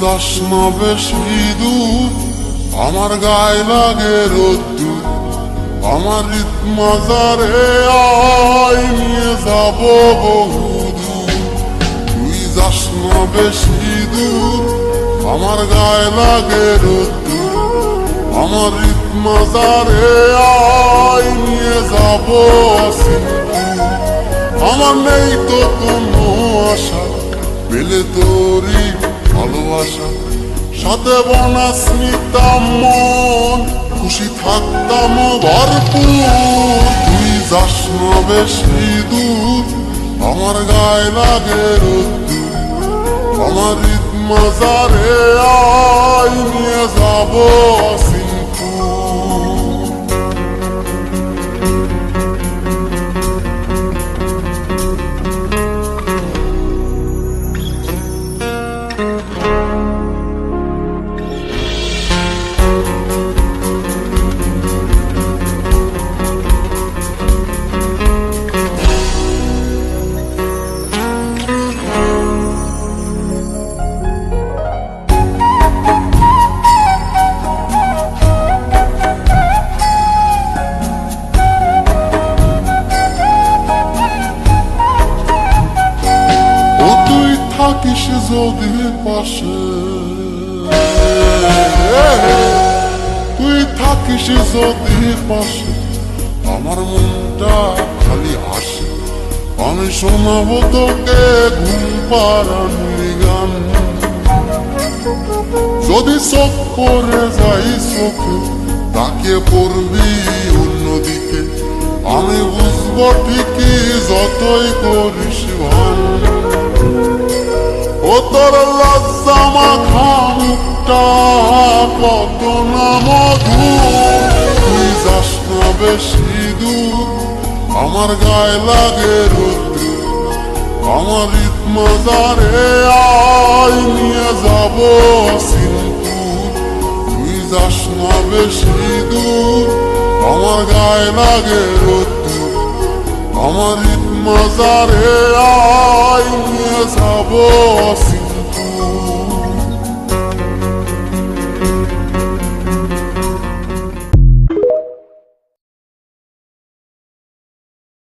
যাস না বেশি দূর, আমার গায়ে লাগে রোদ্দুর, আমার ঈদ মাজারে আয় নিয়ে যাব বহুদূর। তুই যাস না বেশি দূর, আমার গায়ে লাগে রোদ্দুর, আমার ঈদ মাজারে আয় নিয়ে যাব সিন্ধুর। আমার নেই তো কোনো আশা, পেলে তোরই ভালোবাসা, সাথে বনাস নিতাম মন, খুশি থাকতাম ভরপুর। তুই যাস না বেশি দূর, আমার গায়ে লাগে রোদ্দুর, আমার ঈদ মাজারে আয় নিয়ে যাব সিন্ধুর। থাকিস যদি পাশে, তুই থাকিস যদি পাশে, আমার মনটা খালি হাসে। আমি শোনাবো তোকে ঘুম পাড়ানোর গান, যদি চোখ পড়ে যাই চোখে তাকে পড়বি অন্যদিকে। আমি বুঝবো ঠিকই যতই করিস ভান, ও তোর লজ্জা মাখা মুখটা কত না মধুর। তুই যাস না বেশি দূর, আমার গায়ে লাগে রোদ্দুর, আমার ঈদ মাজারে আয় নিয়ে যাব সিন্ধুর। তুই যাস না বেশি দূর, আমার গায়ে লাগে রোদ্দুর, আমার ঈদ মাজারে আয় নিয়ে যাব সিন্ধুর।